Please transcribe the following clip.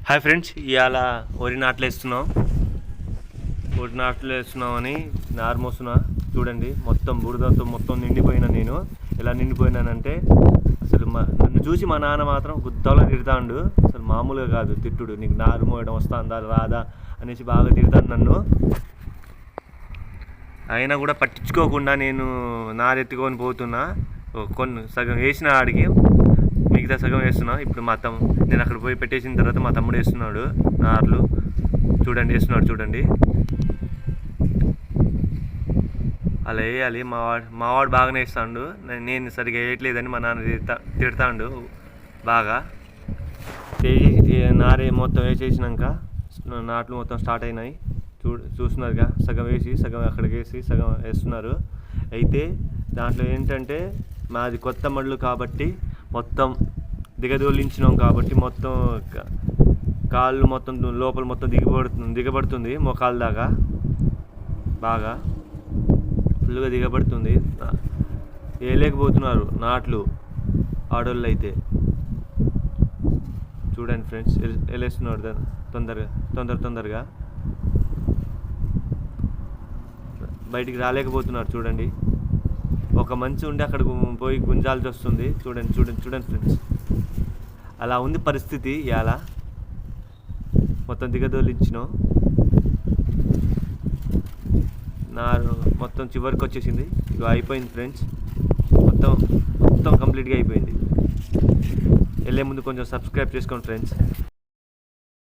Hi friends, ఇవాళ వరి నాట్లు వేస్తున్నామని నారు మోస్తున్నా. చూడండి, మొత్తం బురదతో మొత్తం నిండిపోయినా. నేను ఎలా నిండిపోయినానంటే అసలు నన్ను చూసి మా నాన్న మాత్రం గుద్దలో తిడతాడు. అసలు మామూలుగా కాదు తిట్టుడు. నీకు నారు మోయడం వస్తుందా రాదా అనేసి బాగా తిడతాడు నన్ను. అయినా కూడా పట్టించుకోకుండా నేను నారు ఎత్తుకొని పోతున్నా. కొన్ని సగం వేసిన ఆడికి మిగతా సగం వేస్తున్నా. ఇప్పుడు నేను అక్కడ పోయి పెట్టేసిన తర్వాత మా తమ్ముడు వేస్తున్నాడు నార్లు. చూడండి అలా వేయాలి. మావాడు బాగానే వేస్తాడు. నేను సరిగ్గా వేయట్లేదని మా నాన్న తిడతాడు బాగా. నారే మొత్తం వేసేసినాక నాట్లు మొత్తం స్టార్ట్ అయినాయి. చూస్తున్నారుగా, సగం వేసి సగం అక్కడికి వేసి సగం వేస్తున్నారు. అయితే దాంట్లో ఏంటంటే మాది కొత్త మడులు కాబట్టి మొత్తం దిగదోలించినాం కాబట్టి మొత్తం కాళ్ళు మొత్తం లోపల మొత్తం దిగబడుతుంది మోకాళ్ళ దాకా. బాగా ఫుల్గా దిగబడుతుంది. వేయలేకపోతున్నారు నాట్లు ఆడోళ్ళు అయితే. చూడండి ఫ్రెండ్స్, వేలేస్తున్నారు తొందరగా బయటికి రాలేకపోతున్నారు. చూడండి, ఒక మంచి ఉండి అక్కడ పోయి గుంజాల్సి వస్తుంది. చూడండి ఫ్రెండ్స్, అలా ఉంది పరిస్థితి. ఇవాళ మొత్తం దిగదోలించినాం. నారు మొత్తం చివరికి వచ్చేసింది. ఇక అయిపోయింది ఫ్రెండ్స్, మొత్తం కంప్లీట్గా అయిపోయింది. వెళ్ళే ముందు కొంచెం సబ్స్క్రైబ్ చేసుకోండి ఫ్రెండ్స్.